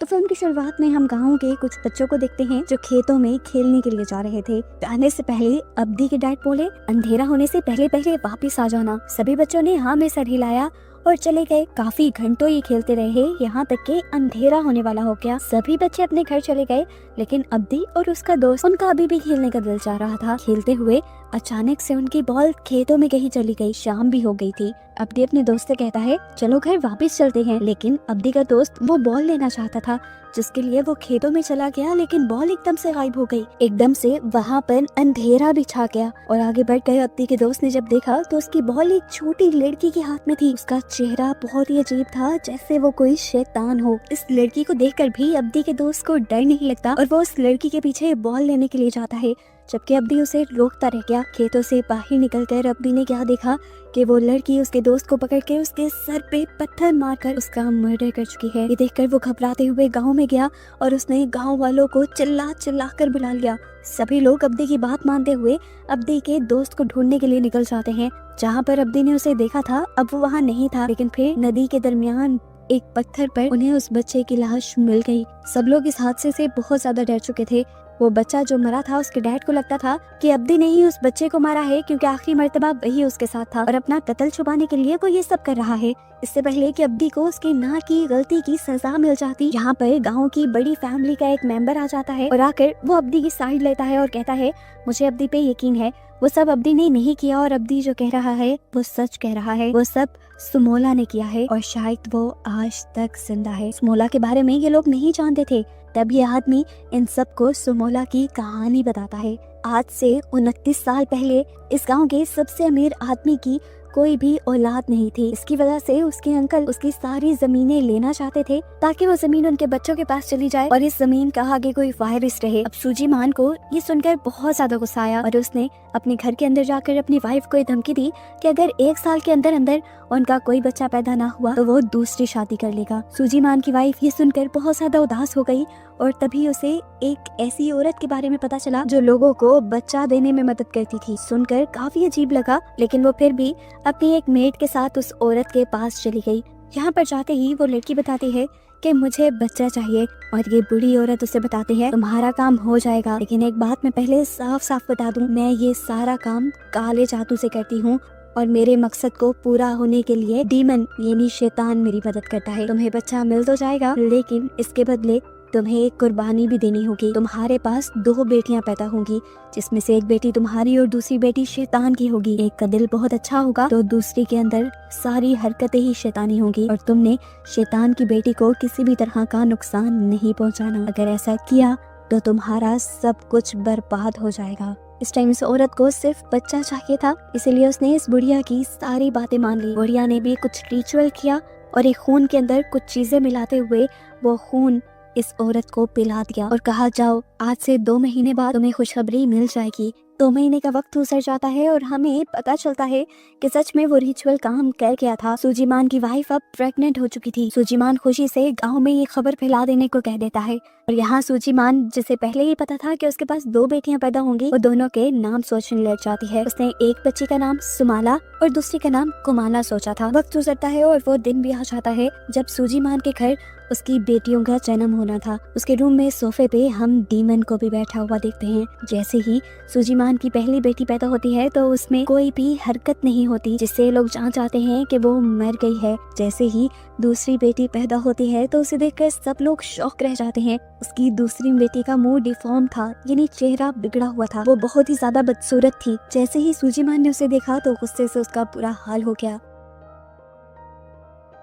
Film की शुरुआत में हम गाँव के कुछ बच्चों को देखते हैं जो खेतों में खेलने के लिए जा रहे थे। जाने से पहले अब्दी के डैड बोले, अंधेरा होने से पहले पहले वापस आ जाना। सभी बच्चों ने हाँ में सर हिलाया और चले गए। काफी घंटों ये खेलते रहे, यहाँ तक के अंधेरा होने वाला हो गया। सभी बच्चे अपने घर चले गए, लेकिन अब्दी और उसका दोस्त, उनका अभी भी खेलने का दिल चाह रहा था। खेलते हुए अचानक से उनकी बॉल खेतों में कहीं चली गई। शाम भी हो गई थी। अब्दी अपने दोस्त से कहता है, चलो घर वापस चलते हैं। लेकिन अब्दी का दोस्त वो बॉल लेना चाहता था, जिसके लिए वो खेतों में चला गया, लेकिन बॉल एकदम से गायब हो गई। एकदम से वहाँ पर अंधेरा भी छा गया और आगे बढ़ गए। अब्दी के दोस्त ने जब देखा तो उसकी बॉल एक छोटी लड़की के हाथ में थी। उसका चेहरा बहुत ही अजीब था, जैसे वो कोई शैतान हो। इस लड़की को देखकर भी अब्दी के दोस्त को डर नहीं लगता और वो उस लड़की के पीछे बॉल लेने के लिए जाता है, जबकि अब्दी उसे रोकता रह गया। खेतों से बाहर निकलकर अब्दी ने क्या देखा कि वो लड़की उसके दोस्त को पकड़ के उसके सर पे पत्थर मारकर उसका मर्डर कर चुकी है। ये देखकर वो घबराते हुए गांव में गया और उसने गांव वालों को चिल्ला चिल्ला कर बुला लिया। सभी लोग अब्दी की बात मानते हुए अब्दी के दोस्त को ढूंढने के लिए निकल जाते हैं। जहाँ पर अब्दी ने उसे देखा था, अब वो वहाँ नहीं था, लेकिन फिर नदी के दरमियान एक पत्थर पर उन्हें उस बच्चे की लाश मिल गई। सब लोग इस हादसे से बहुत ज्यादा डर चुके थे। वो बच्चा जो मरा था, उसके डैड को लगता था कि अब्दी ने ही उस बच्चे को मारा है, क्योंकि आखिरी मर्तबा वही उसके साथ था और अपना कत्ल छुपाने के लिए वो ये सब कर रहा है। इससे पहले कि अब्दी को उसकी ना की गलती की सजा मिल जाती, यहाँ पर गांव की बड़ी फैमिली का एक मेंबर आ जाता है और आकर वो अब्दी की साइड लेता है और कहता है, मुझे अब्दी पे यकीन है, वो सब अब्दी ने नहीं किया और अब्दी जो कह रहा है वो सच कह रहा है। वो सब सुमोला ने किया है और शायद वो आज तक जिंदा है। सुमोला के बारे में ये लोग नहीं जानते थे। तब ये आदमी इन सबको सुमोला की कहानी बताता है। आज से 29 साल पहले इस गांव के सबसे अमीर आदमी की कोई भी औलाद नहीं थी। इसकी वजह से उसके अंकल उसकी सारी जमीनें लेना चाहते थे, ताकि वो जमीन उनके बच्चों के पास चली जाए और इस जमीन का आगे कोई वारिस रहे। अब सूजी मान को ये सुनकर बहुत ज्यादा गुस्सा आया और उसने अपने घर के अंदर जाकर अपनी वाइफ को धमकी दी कि अगर 1 साल के अंदर अंदर उनका कोई बच्चा पैदा ना हुआ तो वो दूसरी शादी कर लेगा। सूजी मान की वाइफ ये सुनकर बहुत ज्यादा उदास हो गई और तभी उसे एक ऐसी औरत के बारे में पता चला जो लोगों को बच्चा देने में मदद करती थी। सुनकर काफी अजीब लगा, लेकिन वो फिर भी अपनी एक मेड के साथ उस औरत के पास चली गई। यहाँ पर जाते ही वो लड़की बताती है कि मुझे बच्चा चाहिए और ये बूढ़ी औरत उसे बताती है, तुम्हारा काम हो जाएगा, लेकिन एक बात मैं पहले साफ साफ बता दूं, मैं ये सारा काम काले जादू से करती हूँ और मेरे मकसद को पूरा होने के लिए डीमन यानी शैतान मेरी मदद करता है। तुम्हें बच्चा मिल तो जाएगा, लेकिन इसके बदले तुम्हें एक कुर्बानी भी देनी होगी। तुम्हारे पास 2 बेटियां पैदा होंगी, जिसमें से एक बेटी तुम्हारी और दूसरी बेटी शैतान की होगी। एक का दिल बहुत अच्छा होगा तो दूसरी के अंदर सारी हरकतें ही शैतानी होंगी और तुमने शैतान की बेटी को किसी भी तरह का नुकसान नहीं पहुंचाना। अगर ऐसा किया तो तुम्हारा सब कुछ बर्बाद हो जाएगा। इस टाइम इस औरत को सिर्फ बच्चा चाहिए था, इसीलिए उसने इस बुढ़िया की सारी बातें मान ली। बुढ़िया ने भी कुछ रिचुअल किया और एक खून के अंदर कुछ चीजें मिलाते हुए वो खून इस औरत को पिला दिया और कहा, जाओ आज से 2 महीने बाद तुम्हें खुशखबरी मिल जाएगी। 2 महीने का वक्त गुजर जाता है और हमें पता चलता है कि सच में वो रिचुअल काम कर गया था। सूजीमान की वाइफ अब प्रेग्नेंट हो चुकी थी। सूजीमान खुशी से गांव में ये खबर फैला देने को कह देता है और यहाँ सूजीमान, जिसे पहले ही पता था कि उसके पास 2 बेटियां पैदा होंगी, वो दोनों के नाम सोचने लग जाती है। उसने एक बच्ची का नाम सुमाला और दूसरी का नाम कुमाला सोचा था। वक्त गुजरता है और वो दिन भी आ जाता है जब सूजीमान के घर उसकी बेटियों का जन्म होना था। उसके रूम में सोफे पे हम डीमन को भी बैठा हुआ देखते हैं। जैसे ही सूजीमान की पहली बेटी पैदा होती है तो उसमें कोई भी हरकत नहीं होती, जिससे लोग जान जाते हैं कि वो मर गई है। जैसे ही दूसरी बेटी पैदा होती है तो उसे देखकर सब लोग शॉक रह जाते हैं। उसकी दूसरी बेटी का मुंह डिफॉर्म था, यानी चेहरा बिगड़ा हुआ था। वो बहुत ही ज्यादा बदसूरत थी। जैसे ही सूजीमान ने उसे देखा तो गुस्से से उसका बुरा हाल हो गया।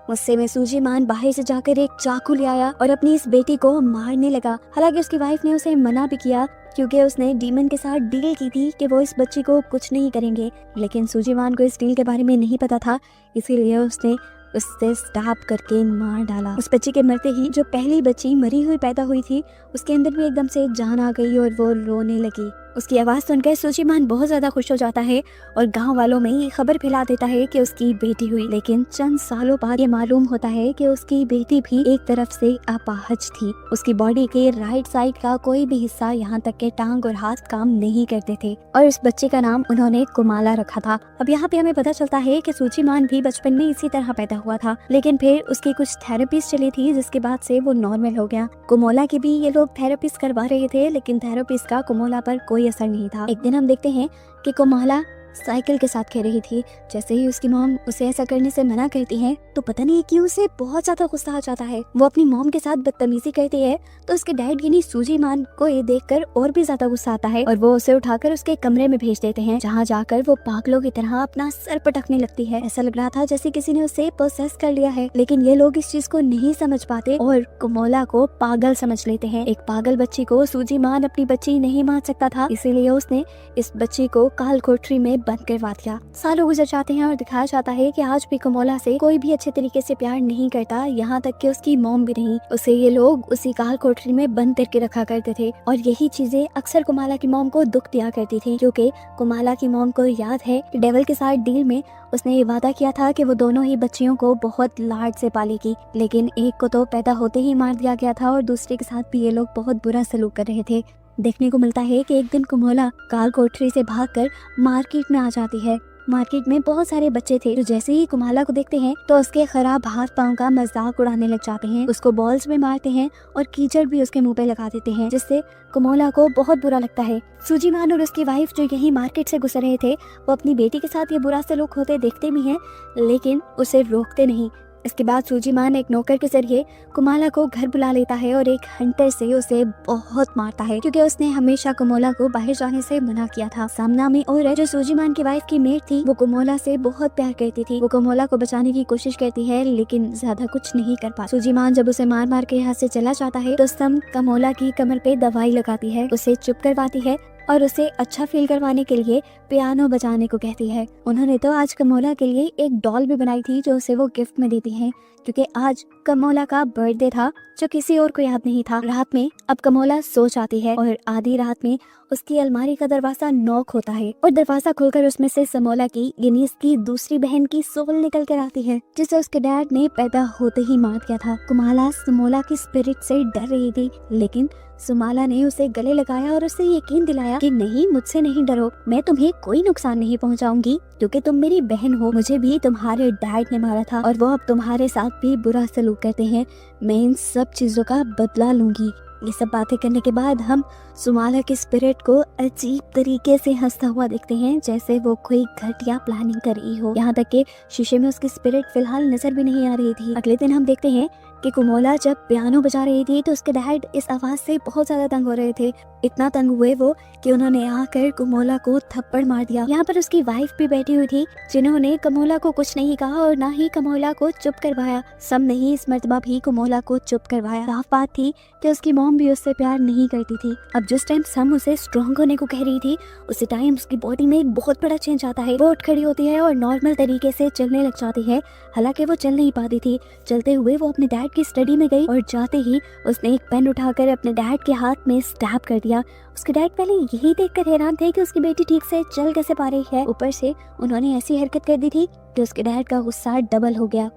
गुस्से में सूजीमान बाहर से जाकर एक चाकू ले आया और अपनी इस बेटी को मारने लगा। हालांकि उसकी वाइफ ने उसे मना भी किया, क्योंकि उसने डीमन के साथ डील की थी कि वो इस बच्ची को कुछ नहीं करेंगे, लेकिन सूजीमान को इस डील के बारे में नहीं पता था, इसीलिए उसने उससे स्टैब करके मार डाला। उस बच्ची के मरते ही जो पहली बच्ची मरी हुई पैदा हुई थी, उसके अंदर भी एकदम से जान आ गई और वो रोने लगी। उसकी आवाज़ सुनकर सुजीमान बहुत ज़्यादा खुश हो जाता है और गांव वालों में ये खबर फैला देता है कि उसकी बेटी हुई। लेकिन चंद सालों बाद ये मालूम होता है कि उसकी बेटी भी एक तरफ से अपाहज थी। उसकी बॉडी के राइट साइड का कोई भी हिस्सा, यहाँ तक के टांग और हाथ काम नहीं करते थे और इस बच्चे का नाम उन्होंने कुमाला रखा था। अब यहाँ पे हमें पता चलता है कि सुजीमान भी बचपन में इसी तरह पैदा हुआ था, लेकिन फिर उसकी कुछ थेरेपीज चली थी जिसके बाद से वो नॉर्मल हो गया। कुमोला की भी ये लोग थेरेपीज करवा रहे थे, लेकिन थेरेपीज का कुमोला पर कोई असर नहीं था। एक दिन हम देखते हैं कि कुमाला साइकिल के साथ खेल रही थी। जैसे ही उसकी मॉम उसे ऐसा करने से मना करती है तो पता नहीं क्यों उसे बहुत ज्यादा गुस्सा आ जाता है। वो अपनी मॉम के साथ बदतमीजी करती है तो उसके डैड यानी सुजीमान को ये देखकर और भी ज्यादा गुस्सा आता है और वो उसे उठाकर उसके कमरे में भेज देते हैं, जहाँ जाकर वो पागलों की तरह अपना सर पटकने लगती है। ऐसा लग रहा था जैसे किसी ने उसे पोसेस कर लिया है, लेकिन ये लोग इस चीज को नहीं समझ पाते और कुमोला को पागल समझ लेते हैं। एक पागल बच्ची को सुजीमान अपनी बच्ची नहीं मान सकता था, इसीलिए उसने इस बच्ची को काल कोठरी में बंद करवा दिया। सालों गुजर जाते हैं और दिखाया जाता है कि आज भी कुमोला से कोई भी अच्छे तरीके से प्यार नहीं करता, यहाँ तक कि उसकी मॉम भी नहीं। उसे ये लोग उसी काल कोठरी में बंद करके रखा करते थे और यही चीजें अक्सर कुमाला की मॉम को दुख दिया करती थी, क्योंकि कुमाला की मॉम को याद है कि डेविल के साथ डील में उसने ये वादा किया था कि वो दोनों ही बच्चियों को बहुत लाड से पालेगी, लेकिन एक को तो पैदा होते ही मार दिया गया था और दूसरे के साथ भी ये लोग बहुत बुरा सलूक कर रहे थे। देखने को मिलता है कि एक दिन कुमोला काल कोठरी से भागकर मार्केट में आ जाती है। मार्केट में बहुत सारे बच्चे थे जो जैसे ही कुमाला को देखते हैं तो उसके खराब हाथ पांव का मजाक उड़ाने लग जाते हैं, उसको बॉल्स में मारते हैं और कीचड़ भी उसके मुंह पे लगा देते हैं, जिससे कुमोला को बहुत बुरा लगता है। सुजीमान और उसकी वाइफ जो यही मार्केट से गुजर रहे थे वो अपनी बेटी के साथ ये बुरा सलूक होते देखते भी हैं, लेकिन उसे रोकते नहीं। इसके बाद सुजीमान एक नौकर के जरिए कुमाला को घर बुला लेता है और एक हंटर से उसे बहुत मारता है, क्योंकि उसने हमेशा कुमोला को बाहर जाने से मना किया था। सामना में और जो सुजीमान की वाइफ की मेट थी वो कुमोला से बहुत प्यार करती थी। वो कुमोला को बचाने की कोशिश करती है लेकिन ज्यादा कुछ नहीं कर पाती। सुजीमान जब उसे मार मार के यहाँ से चला जाता है तो सम कुमोला की कमर पे दवाई लगाती है, उसे चुप करवाती है और उसे अच्छा फील करवाने के लिए पियानो बजाने को कहती है। उन्होंने तो आज कुमोला के लिए एक डॉल भी बनाई थी जो उसे वो गिफ्ट में देती है, क्योंकि आज कुमोला का बर्थडे था जो किसी और को याद नहीं था। रात में अब कुमोला सो जाती है और आधी रात में उसकी अलमारी का दरवाजा नॉक होता है और दरवाजा खोलकर उसमें से समोला की यानी इसकी दूसरी बहन की सोल निकल कर आती है, जिसे उसके डैड ने पैदा होते ही मार दिया था। कुमाला समोला की स्पिरिट से डर रही थी, लेकिन सुमाला ने उसे गले लगाया और उसे यकीन दिलाया कि नहीं, मुझसे नहीं डरो, मैं तुम्हें कोई नुकसान नहीं पहुंचाऊंगी क्योंकि तुम मेरी बहन हो। मुझे भी तुम्हारे डैड ने मारा था और वो अब तुम्हारे साथ भी बुरा सलूक करते हैं। मैं इन सब चीजों का बदला लूंगी। ये सब बातें करने के बाद हम सुमाला की स्पिरिट को अजीब तरीके से हंसता हुआ देखते हैं, जैसे वो कोई घटिया प्लानिंग कर रही हो। यहाँ तक कि शीशे में उसकी स्पिरिट फिलहाल नजर भी नहीं आ रही थी। अगले दिन हम देखते हैं कि कुमोला जब पियानो बजा रही थी तो उसके डैड इस आवाज से बहुत ज्यादा तंग हो रहे थे। इतना तंग हुए वो कि उन्होंने आकर कुमोला को थप्पड़ मार दिया। यहाँ पर उसकी वाइफ भी बैठी हुई थी, जिन्होंने कुमोला को कुछ नहीं कहा और ना ही कुमोला को चुप करवाया। सम ने ही इस मर्तबा भी कुमोला को चुप करवाया। साफ बात थी कि उसकी मॉम भी उससे प्यार नहीं करती थी। अब जिस टाइम सम उसे स्ट्रॉन्ग होने को कह रही थी उसी टाइम उसकी बॉडी में एक बहुत बड़ा चेंज आता है। वो उठ खड़ी होती है और नॉर्मल तरीके से चलने लग जाती है। हालांकि वो चल नहीं पाती थी। चलते हुए वो अपने डैड की स्टडी में गई और जाते ही उसने एक पेन उठाकर अपने डैड के हाथ में स्टैब कर दिया। उसके डैड पहले यही देखकर हैरान थे कि उसकी बेटी ठीक से चल कैसे पा रही है। ऊपर से उन्होंने ऐसी हरकत कर दी थी कि उसके डैड का गुस्सा डबल हो गया।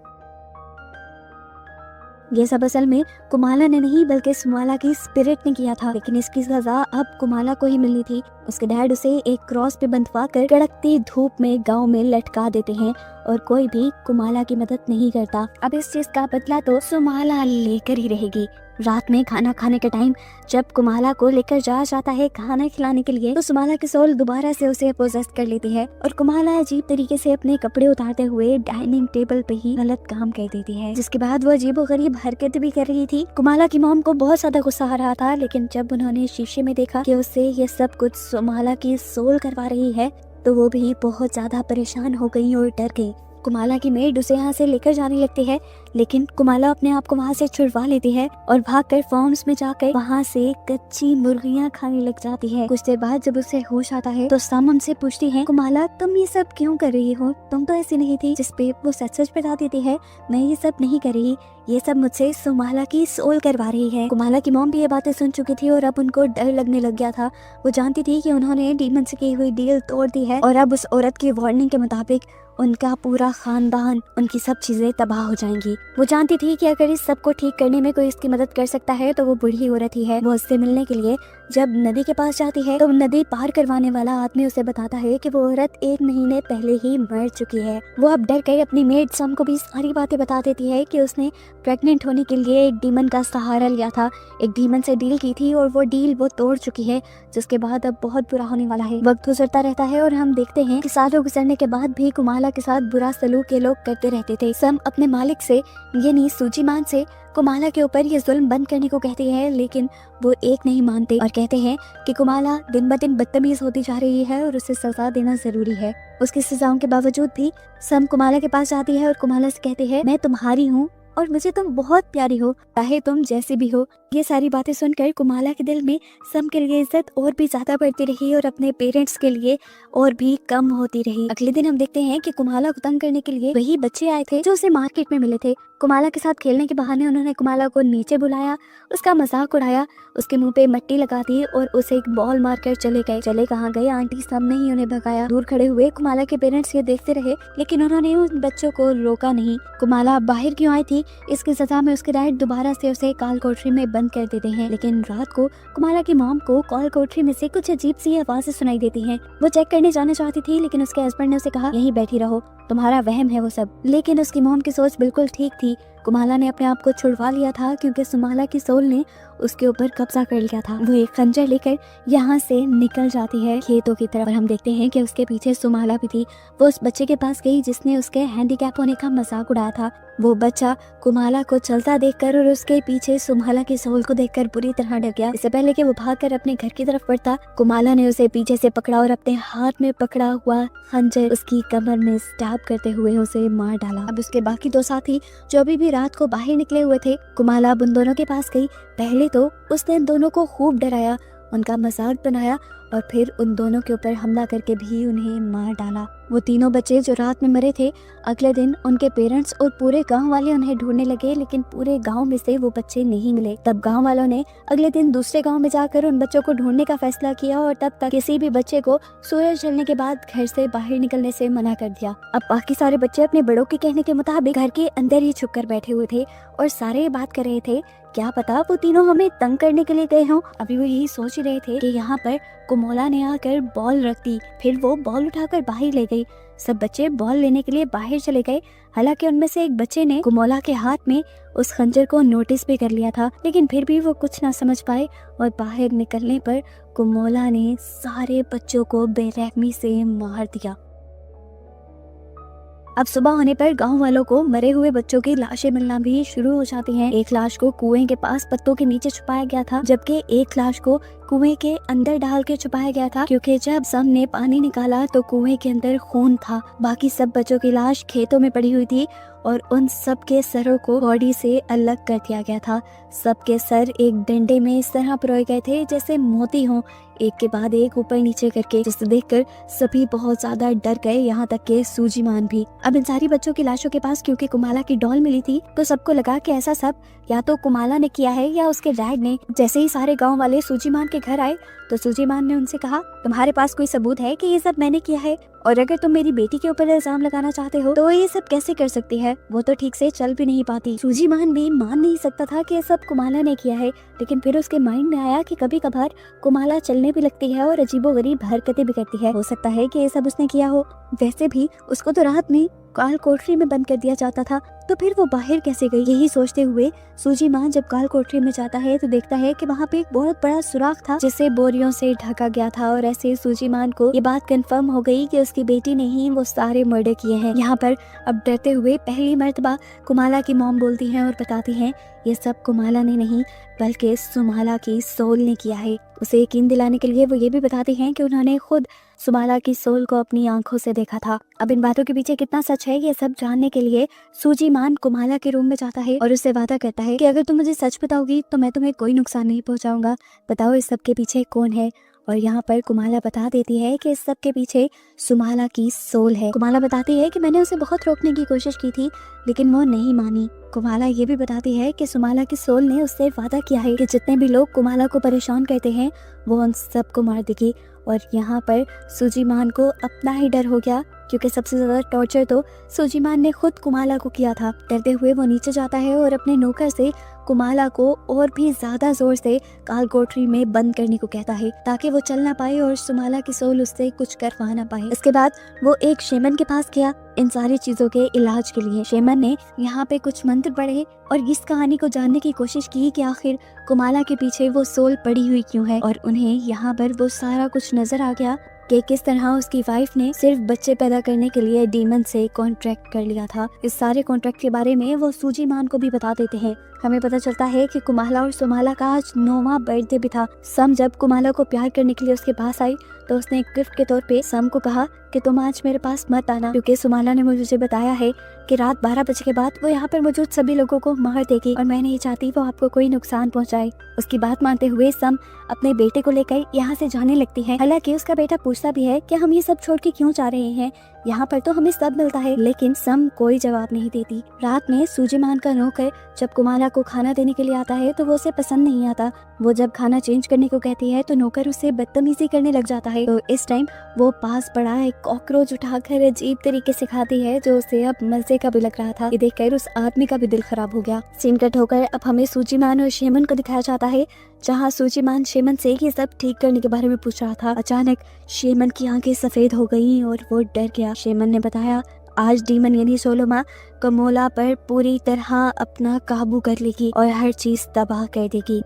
ये सब असल में कुमाला ने नहीं बल्कि सुमाला की स्पिरिट ने किया था, लेकिन इसकी सजा अब कुमाला को ही मिलनी थी। उसके डैड उसे एक क्रॉस पे बंधवा कर कड़कती धूप में गांव में लटका देते हैं और कोई भी कुमाला की मदद नहीं करता। अब इस चीज का बदला तो सुमाला लेकर ही रहेगी। रात में खाना खाने के टाइम जब कुमाला को लेकर जाया जाता है खाना खिलाने के लिए तो सुमाला की सोल दोबारा से उसे पोजेस कर लेती है और कुमाला अजीब तरीके से अपने कपड़े उतारते हुए डाइनिंग टेबल पे ही गलत काम कर देती है, जिसके बाद वो अजीबोगरीब हरकत भी कर रही थी। कुमाला की मॉम को बहुत ज्यादा गुस्सा आ रहा था, लेकिन जब उन्होंने शीशे में देखा कि उससे ये सब कुछ सुमाला की सोल करवा रही है तो वो भी बहुत ज्यादा परेशान हो गई और डर गई। कुमाला की मेड उसे यहाँ से लेकर जाने लगती है, लेकिन कुमाला अपने आप को वहाँ से छुड़वा लेती है और भागकर फार्म्स में जाकर वहाँ से कच्ची मुर्गियाँ खाने लग जाती है। कुछ देर बाद जब उसे होश आता है तो सम उनसे पूछती है, कुमाला तुम ये सब क्यों कर रही हो, तुम तो ऐसी नहीं थी। जिसपे वो सच सच बता देती है, मैं ये सब नहीं कर रही, ये सब मुझसे सुमाला की सोल करवा रही है। कुमाला की मॉम भी ये बातें सुन चुकी थी और अब उनको डर लगने लग गया था। वो जानती थी कि उन्होंने डीमन से की हुई डील तोड़ दी है और अब उस औरत की वार्निंग के मुताबिक उनका पूरा खानदान, उनकी सब चीजें तबाह हो जाएंगी। वो जानती थी कि अगर इस सब को ठीक करने में कोई इसकी मदद कर सकता है तो वो बूढ़ी औरत ही है। वो उससे मिलने के लिए जब नदी के पास जाती है तो नदी पार करवाने वाला आदमी उसे बताता है कि वो औरत 1 महीने पहले ही मर चुकी है। वो अब डर कर अपनी मेड सम को भी सारी बातें बता देती है कि उसने प्रेग्नेंट होने के लिए एक डीमन का सहारा लिया था, एक डीमन से डील की थी और वो डील वो तोड़ चुकी है, जिसके बाद अब बहुत बुरा होने वाला है। वक्त गुजरता रहता है और हम देखते हैं कि सालों गुजरने के बाद भी कुमाला के साथ बुरा सलूक ये लोग करते रहते थे। सम अपने मालिक से यानी सूजीमान से कुमाला के ऊपर ये जुल्म बंद करने को कहती है, लेकिन वो एक नहीं मानते और कहते हैं कि कुमाला दिन ब दिन बदतमीज होती जा रही है और उसे सजा देना जरूरी है। उसकी सजाओं के बावजूद भी सम कुमाला के पास जाती है और कुमाला से कहती है, मैं तुम्हारी हूँ और मुझे तुम बहुत प्यारी हो, चाहे तुम जैसी भी हो। ये सारी बातें सुनकर कुमाला के दिल में सम के लिए इज्जत और भी ज्यादा बढ़ती रही और अपने पेरेंट्स के लिए और भी कम होती रही। अगले दिन हम देखते हैं कि कुमाला को तंग करने के लिए वही बच्चे आए थे जो उसे मार्केट में मिले थे। कुमाला के साथ खेलने के बहाने उन्होंने कुमाला को नीचे बुलाया, उसका मजाक उड़ाया, उसके मुंह पे मिट्टी लगा दी और उसे एक बॉल मारकर चले गए। चले कहाँ गए आंटी सब ने ही उन्हें भगाया। दूर खड़े हुए कुमाला के पेरेंट्स ये देखते रहे, लेकिन उन्होंने उन बच्चों को रोका नहीं। कुमाला बाहर क्यों आई थी, इसकी सजा में उसके डैड दोबारा से उसे काल कोठरी में बंद कर देते हैं। लेकिन रात को कुमाला की मॉम को काल कोठरी में से कुछ अजीब सी आवाजें सुनाई देती हैं। वो चेक करने जाना चाहती थी, लेकिन उसके हस्बैंड ने उसे कहा, यहीं बैठी रहो, तुम्हारा वहम है वो सब। लेकिन उसकी मॉम की सोच बिल्कुल ठीक थी। कुमाला ने अपने आप को छुड़वा लिया था क्योंकि सुमाला की सोल ने उसके ऊपर कब्जा कर लिया था। वो एक खंजर लेकर यहाँ से निकल जाती है खेतों की तरफ और हम देखते हैं कि उसके पीछे सुमाला भी थी। वो उस बच्चे के पास गई जिसने उसके हैंडीकैप होने का मजाक उड़ाया था। वो बच्चा कुमाला को चलता देखकर और उसके पीछे सुमाला की सोल को देखकर बुरी तरह डर गया। इससे पहले कि वो भागकर अपने घर की तरफ बढ़ता, कुमाला ने उसे पीछे से पकड़ा और अपने हाथ में पकड़ा हुआ खंजर उसकी कमर में स्टैब करते हुए उसे मार डाला। अब उसके बाकी 2 साथी जो अभी भी रात को बाहर निकले हुए थे, कुमाला अब उन दोनों के पास गई। पहले तो उसने इन दोनों को खूब डराया, उनका मजाक बनाया और फिर उन दोनों के ऊपर हमला करके भी उन्हें मार डाला। वो तीनों बच्चे जो रात में मरे थे, अगले दिन उनके पेरेंट्स और पूरे गांव वाले उन्हें ढूंढने लगे, लेकिन पूरे गांव में से वो बच्चे नहीं मिले। तब गांव वालों ने अगले दिन दूसरे गांव में जाकर उन बच्चों को ढूंढने का फैसला किया और तब तक किसी भी बच्चे को सूरज ढलने के बाद घर से बाहर निकलने से मना कर दिया। अब बाकी सारे बच्चे अपने बड़ों के कहने के मुताबिक घर के अंदर ही छुप कर बैठे हुए थे और सारे ये बात कर रहे थे, क्या पता वो तीनों हमें तंग करने के लिए गए हों। अभी वो यही सोच ही रहे थे कि यहाँ पर कुमोला ने आकर बॉल रख दी, फिर वो बॉल उठाकर बाहर ले गई। सब बच्चे बॉल लेने के लिए बाहर चले गए। हालांकि उनमें से एक बच्चे ने कुमोला के हाथ में उस खंजर को नोटिस भी कर लिया था, लेकिन फिर भी वो कुछ ना समझ पाए और बाहर निकलने पर कुमोला ने सारे बच्चों को बेरहमी से मार दिया। अब सुबह होने पर गांव वालों को मरे हुए बच्चों की लाशें मिलना भी शुरू हो जाती हैं। एक लाश को कुएं के पास पत्तों के नीचे छुपाया गया था, जबकि एक लाश को कुएं के अंदर डाल के छुपाया गया था, क्योंकि जब सम ने पानी निकाला तो कुएं के अंदर खून था। बाकी सब बच्चों की लाश खेतों में पड़ी हुई थी और उन सब के सरों को बॉडी से अलग कर दिया गया था। सबके सर एक डंडे में इस तरह पिरोए गए थे जैसे मोती हों, एक के बाद एक ऊपर नीचे करके, जिसे देखकर सभी बहुत ज्यादा डर गए, यहाँ तक के सूजीमान भी। अब इन सारी बच्चों की लाशों के पास क्योंकि कुमाला की डॉल मिली थी, तो सबको लगा कि ऐसा सब या तो कुमाला ने किया है या उसके डैड ने। जैसे ही सारे गांव वाले सूजीमान के घर आए तो सूजीमान ने उनसे कहा, तुम्हारे पास कोई सबूत है कि ये सब मैंने किया है? और अगर तुम मेरी बेटी के ऊपर इल्जाम लगाना चाहते हो तो ये सब कैसे कर सकती है? वो तो ठीक से चल भी नहीं पाती। सूजीमान भी मान नहीं सकता था कि ये सब कुमाला ने किया है, लेकिन फिर उसके माइंड में आया कि कभी कभार कुमाला चलने भी लगती है और अजीबोगरीब हरकतें भी करती है, हो सकता है कि ये सब उसने किया हो। वैसे भी उसको तो रात में काल कोठरी में बंद कर दिया जाता था, तो फिर वो बाहर कैसे गई? यही सोचते हुए सूजीमान जब काल कोठरी में जाता है तो देखता है कि वहाँ पे एक बहुत बड़ा सुराख था जिसे बोरियों से ढका गया था, और ऐसे सूजीमान को ये बात कंफर्म हो गई कि उसकी बेटी ने ही वो सारे मर्डर किए हैं। यहाँ पर अब डरते हुए पहली मर्तबा कुमाला की मॉम बोलती हैं और बताती हैं ये सब कुमाला ने नहीं बल्कि सुमाला की सोल ने किया है। उसे यकीन दिलाने के लिए वो ये भी बताती हैं कि उन्होंने खुद सुमाला की सोल को अपनी आंखों से देखा था। अब इन बातों के पीछे कितना सच है ये सब जानने के लिए सूजीमान सूजीमान कुमाला के रूम में जाता है और उससे वादा करता है कि अगर तुम मुझे सच बताओगी तो मैं तुम्हें कोई नुकसान नहीं पहुंचाऊंगा। बताओ इस सब के पीछे कौन है। और यहाँ पर कुमाला बता देती है कि इस सब के पीछे सुमाला की सोल है। कुमाला बताती है कि मैंने उसे बहुत रोकने की कोशिश की थी लेकिन वो नहीं मानी। कुमाला ये भी बताती है कि सुमाला की सोल ने उससे वादा किया है कि जितने भी लोग कुमाला को परेशान करते हैं वो उन सबको मार देगी। और यहाँ पर सूजीमान को अपना ही डर हो गया क्योंकि सबसे ज्यादा टॉर्चर तो सूजीमान ने खुद कुमाला को किया था। डरते हुए वो नीचे जाता है और अपने नौकर से कुमाला को और भी ज्यादा जोर से काल कोठरी में बंद करने को कहता है ताकि वो चल ना पाए और सुमाला की सोल उससे कुछ करवा ना पाए। इसके बाद वो एक शेमन के पास गया इन सारी चीजों के इलाज के लिए। शेमन ने यहाँ पे कुछ मंत्र पढ़े और इस कहानी को जानने की कोशिश की कि आखिर कुमाला के पीछे वो सोल पड़ी हुई क्यों है। और उन्हें यहाँ पर वो सारा कुछ नजर आ गया कि किस तरह उसकी वाइफ ने सिर्फ बच्चे पैदा करने के लिए डीमन से कॉन्ट्रैक्ट कर लिया था। इस सारे कॉन्ट्रैक्ट के बारे में वो सूजीमान को भी बता देते हैं। हमें पता चलता है कि कुमाला और सुमाला का आज 9वां बर्थडे भी था। सम जब कुमाला को प्यार करने के लिए उसके पास आई तो उसने एक गिफ्ट के तौर पे सम को कहा कि तुम आज मेरे पास मत आना क्योंकि सुमाला ने मुझे बताया है कि रात 12 बजे के बाद वो यहाँ पर मौजूद सभी लोगों को मार देगी और मैं नहीं चाहती वो आपको कोई नुकसान पहुँचाए। उसकी बात मानते हुए सम अपने बेटे को लेकर यहाँ से जाने लगती है। हालांकि उसका बेटा पूछता भी है कि हम ये सब छोड़ के क्यों जा रहे हैं, यहाँ पर तो हमें सब मिलता है, लेकिन सम कोई जवाब नहीं देती। रात में सूजीमान का नौकर जब कुमाला को खाना देने के लिए आता है तो वो उसे पसंद नहीं आता। वो जब खाना चेंज करने को कहती है तो नौकर उसे बदतमीजी करने लग जाता है। तो इस टाइम वो पास पड़ा एक कॉकरोच उठाकर अजीब तरीके से खाती है जो उसे अब मजे का भी लग रहा था। ये देखकर उस आदमी का भी दिल खराब हो गया। सीन कट होकर अब हमें सूजीमान और शेमन को दिखाया जाता है जहाँ सूजीमान शेमन से ये सब ठीक करने के बारे में पूछ रहा था। अचानक शेमन की आंखें सफेद हो गईं और वो डर गया। शेमन ने बताया आज डीमन यानी सोलोमा कमोला पर पूरी तरह अपना काबू कर लेगी और हर चीज तबाह कर देगी।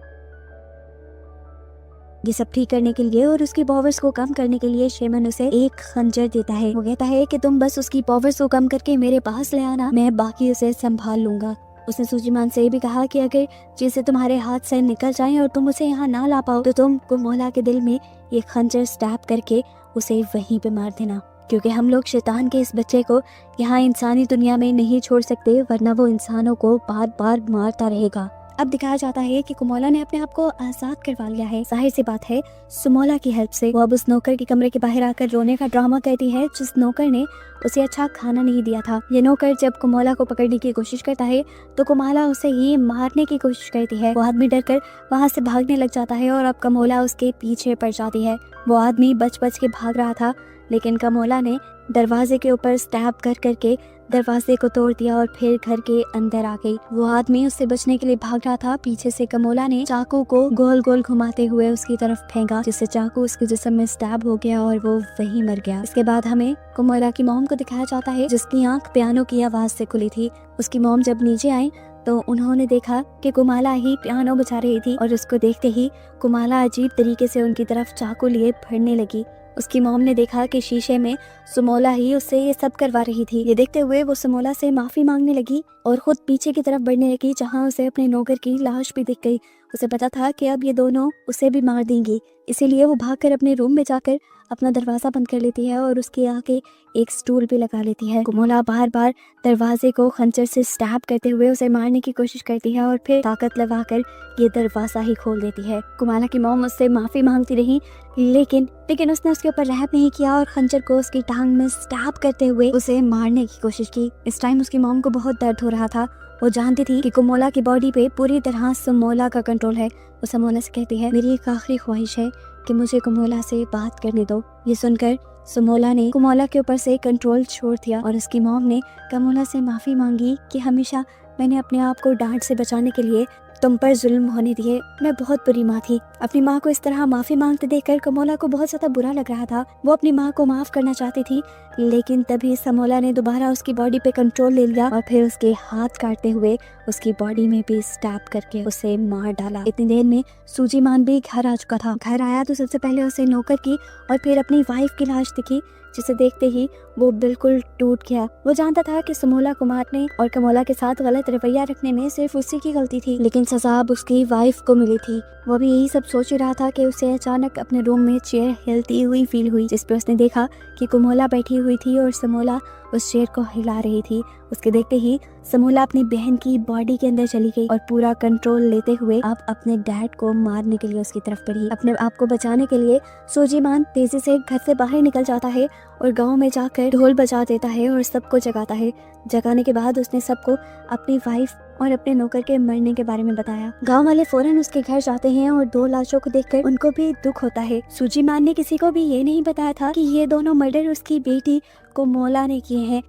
ये सब ठीक करने के लिए और उसकी पावर्स को कम करने के लिए शेमन उसे एक खंजर देता है। वो कहता है कि तुम बस उसकी पावर्स को कम करके मेरे पास ले आना, मैं बाकी उसे संभाल लूंगा। उसने सूजीमान से भी कहा कि अगर चीजें तुम्हारे हाथ से निकल जाएं और तुम उसे यहाँ ना ला पाओ तो तुम कुमोला के दिल में ये खंजर स्टैब करके उसे वहीं पे मार देना, क्योंकि हम लोग शैतान के इस बच्चे को यहाँ इंसानी दुनिया में नहीं छोड़ सकते वरना वो इंसानों को बार बार मारता रहेगा। अब दिखाया जाता है कि कुमोला ने अपने आप को आजाद करवा लिया है। जाहिर सी बात है सुमोला की हेल्प से। वो अब उस नौकर के कमरे के बाहर आकर रोने का ड्रामा करती है जिस नौकर ने उसे अच्छा खाना नहीं दिया था। ये नौकर जब कुमोला को पकड़ने की कोशिश करता है तो कुमोला उसे ही मारने की कोशिश करती है। वो आदमी डरकर वहाँ से भागने लग जाता है और अब कमोला उसके पीछे पड़ जाती है। वो आदमी बच बच के भाग रहा था लेकिन कमोला ने दरवाजे के ऊपर स्टैब कर करके दरवाजे को तोड़ दिया और फिर घर के अंदर आ गई। वो आदमी उससे बचने के लिए भाग रहा था। पीछे से कमोला ने चाकू को गोल गोल घुमाते हुए उसकी तरफ फेंका जिससे चाकू उसके जिस्म में स्टैब हो गया और वो वहीं मर गया। इसके बाद हमें कमोला की मॉम को दिखाया जाता है जिसकी आंख पियानो की आवाज से खुली थी। उसकी मॉम जब नीचे आई तो उन्होंने देखा कि कुमाला ही पियानो बजा रही थी और उसको देखते ही कुमाला अजीब तरीके से उनकी तरफ चाकू लिए बढ़ने लगी। उसकी मॉम ने देखा कि शीशे में सुमोला ही उससे ये सब करवा रही थी। ये देखते हुए वो सुमोला से माफी मांगने लगी और खुद पीछे की तरफ बढ़ने लगी जहाँ उसे अपने नौकर की लाश भी दिख गई। उसे पता था कि अब ये दोनों उसे भी मार देंगी, इसीलिए वो भागकर अपने रूम में जाकर अपना दरवाजा बंद कर लेती है और उसके आगे एक स्टूल भी लगा लेती है। कुमोला बार बार दरवाजे को खंजर से स्टैब करते हुए उसे मारने की कोशिश करती है और फिर ताकत लगाकर ये दरवाजा ही खोल देती है। कुमाला की मॉम उससे माफी मांगती रही लेकिन उसने उसके ऊपर रहम नहीं किया और खंजर को उसकी टांग में स्टैब करते हुए उसे मारने की कोशिश की। इस टाइम उसकी मॉम को बहुत दर्द हो रहा था। वो जानती थी कि कुमोला की बॉडी पे पूरी तरह सुमोला का कंट्रोल है। वो सुमोला से कहती है मेरी एक आखिरी ख्वाहिश है कि मुझे कुमोला से बात करने दो। ये सुनकर सुमोला ने कुमोला के ऊपर से कंट्रोल छोड़ दिया और उसकी मॉम ने कुमोला से माफी मांगी कि हमेशा मैंने अपने आप को डांट से बचाने के लिए तुम पर जुल्म होने दिए। मैं बहुत बुरी माँ थी। अपनी माँ को इस तरह माफी मांगते देखकर कमोला को बहुत ज्यादा बुरा लग रहा था। वो अपनी माँ को माफ करना चाहती थी लेकिन तभी समोला ने दोबारा उसकी बॉडी पे कंट्रोल ले लिया और फिर उसके हाथ काटते हुए उसकी बॉडी में भी स्टैब करके उसे मार डाला। इतनी देर में सूजीमान भी घर आ चुका था। घर आया तो सबसे पहले उसे नौकर की और फिर अपनी वाइफ की लाश दिखी जिसे देखते ही वो बिल्कुल टूट गया। वो जानता था कि समोला को मारने और कमोला के साथ गलत रवैया रखने में सिर्फ उसी की गलती थी, लेकिन सजा अब उसकी वाइफ को मिली थी। वो भी यही सब सोच रहा था कि उसे अचानक अपने रूम में चेयर हिलती हुई फील हुई जिसपे उसने देखा कि कुमोला बैठी हुई थी और समोला उस शेर को हिला रही थी। उसके देखते ही समोला अपनी बहन की बॉडी के अंदर चली गई और पूरा कंट्रोल लेते हुए अब अपने डैड को मारने के लिए उसकी तरफ बढ़ी। अपने आप को बचाने के लिए सूजीमान तेजी से घर से बाहर निकल जाता है और गांव में जाकर ढोल बजा देता है और सबको जगाता है। जगाने के बाद उसने सबको अपनी वाइफ और अपने नौकर के मरने के बारे में बताया। गांव वाले फौरन उसके घर जाते हैं और 2 लाशों को देखकर उनको भी दुख होता है। सूजीमान ने किसी को भी ये नहीं बताया था कि ये दोनों मर्डर उसकी बेटी कमोला ने किए हैं।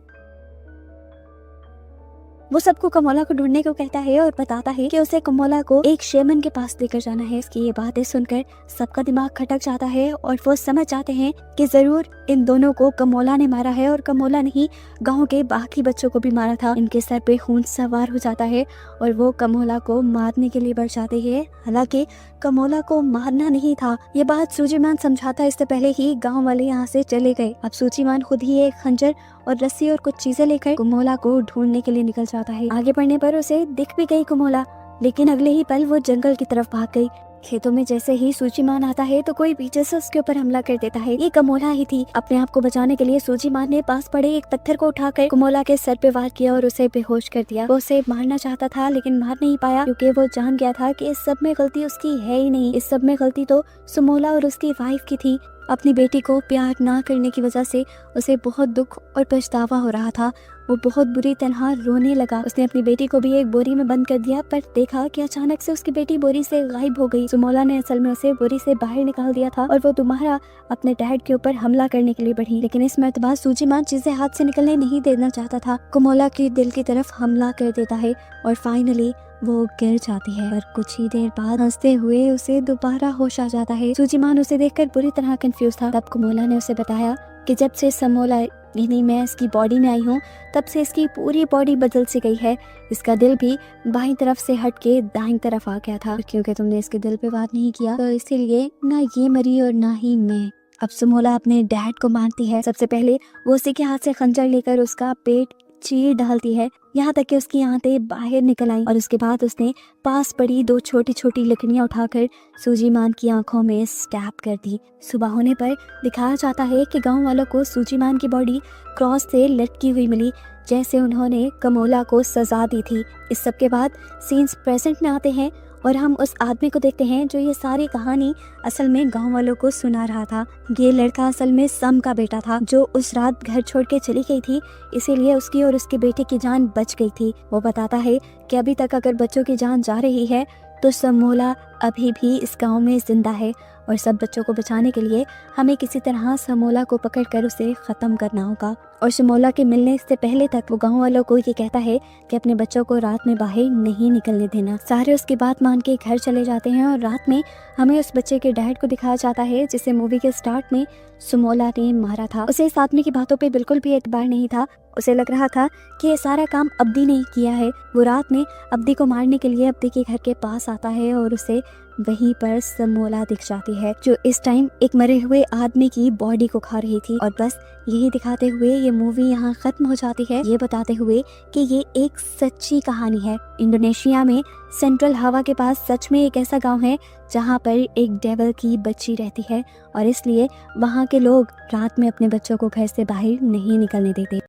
वो सबको कमोला को ढूंढने को कहता है और बताता है कि उसे कमोला को एक शेमन के पास लेकर जाना है। इसकी ये बातें सुनकर सबका दिमाग खटक जाता है और वो समझ जाते हैं कि जरूर इन दोनों को कमोला ने मारा है और कमोला ने ही गांव के बाकी बच्चों को भी मारा था। इनके सर पे खून सवार हो जाता है और वो कमोला को मारने के लिए बढ़ जाते हैं। हालांकि कमोला को मारना नहीं था, ये बात सूजीमान समझाता इससे पहले ही गाँव वाले यहाँ से चले गए। अब सूजीमान खुद ही एक खंजर और रस्सी और कुछ चीजें लेकर कमोला को ढूंढने के लिए निकल जाता है। आगे बढ़ने पर उसे दिख भी गई कमोला, लेकिन अगले ही पल वो जंगल की तरफ भाग गई। खेतों में जैसे ही सूजीमान आता है तो कोई पीछे से उसके ऊपर हमला कर देता है। ये कमोला ही थी। अपने आप को बचाने के लिए सूजीमान ने पास पड़े एक पत्थर को उठाकर कमोला के सर पे वार किया और उसे बेहोश कर दिया। वो उसे मारना चाहता था लेकिन मार नहीं पाया, क्योंकि वो जान गया था कि इस सब में गलती उसकी है ही नहीं। इस सब में गलती तो समोला और उसकी वाइफ की थी। अपनी बेटी को प्यार ना करने की वजह से उसे बहुत दुख और पछतावा हो रहा था। वो बहुत बुरी तरह रोने लगा। उसने अपनी बेटी को भी एक बोरी में बंद कर दिया, पर देखा कि अचानक से उसकी बेटी बोरी से गायब हो गई। समोला ने असल में उसे बोरी से बाहर निकाल दिया था और वो दोबारा अपने डैड के ऊपर हमला करने के लिए बढ़ी। लेकिन इस मर्तबा सूजीमान चीजें हाथ से निकलने नहीं देना चाहता था। कमोला के दिल की तरफ हमला कर देता है और फाइनली वो गिर जाती है। और कुछ ही देर बाद हंसते हुए उसे दोबारा होश आ जाता है। सूजीमान उसे देखकर बुरी तरह कंफ्यूज था। तब कमोला ने उसे बताया कि जब से समोला यानी मैं इसकी बॉडी में आई हूँ तब से इसकी पूरी बॉडी बदल सी गई है। इसका दिल भी बाईं तरफ से हट के दाईं तरफ आ गया था, क्योंकि तुमने इसके दिल पे बात नहीं किया तो इसीलिए ना ये मरी और ना ही मैं। अब समोला अपने डैड को मारती है। सबसे पहले वो उसी के हाथ से खंजर लेकर उसका पेट चीर डालती है, यहाँ तक कि उसकी आंतें बाहर निकल आई। और उसके बाद उसने पास पड़ी 2 छोटी छोटी लकड़ियां उठाकर सूजीमान की आंखों में स्टैब कर दी। सुबह होने पर दिखाया जाता है कि गांव वालों को सूजीमान की बॉडी क्रॉस से लटकी हुई मिली, जैसे उन्होंने कमोला को सजा दी थी। इस सब के बाद सीन्स प्रेजेंट में आते हैं और हम उस आदमी को देखते हैं जो ये सारी कहानी असल में गांव वालों को सुना रहा था। ये लड़का असल में सम का बेटा था जो उस रात घर छोड़ के चली गई थी, इसीलिए उसकी और उसके बेटे की जान बच गई थी। वो बताता है कि अभी तक अगर बच्चों की जान जा रही है तो समोला अभी भी इस गांव में जिंदा है और सब बच्चों को बचाने के लिए हमें किसी तरह समोला को पकड़कर उसे खत्म करना होगा। और समोला के मिलने से पहले तक वो गांव वालों को ये कहता है कि अपने बच्चों को रात में बाहर नहीं निकलने देना। सारे उसकी बात मान के घर चले जाते हैं और रात में हमें उस बच्चे के डैड को दिखाया जाता है जिसे मूवी के स्टार्ट में समोला ने मारा था। उसे इस आदमी की बातों पे बिल्कुल भी एतबार नहीं था। उसे लग रहा था कि ये सारा काम अब्दी ने किया है। वो रात में अब्दी को मारने के लिए अब्दी के घर के पास आता है और उसे वहीं पर समोला दिख जाती है, जो इस टाइम एक मरे हुए आदमी की बॉडी को खा रही थी। और बस यही दिखाते हुए ये मूवी यहाँ खत्म हो जाती है, ये बताते हुए कि ये एक सच्ची कहानी है। इंडोनेशिया में सेंट्रल हवा के पास सच में एक ऐसा गांव है जहाँ पर एक डेविल की बच्ची रहती है और इसलिए वहाँ के लोग रात में अपने बच्चों को घर से बाहर नहीं निकलने देते।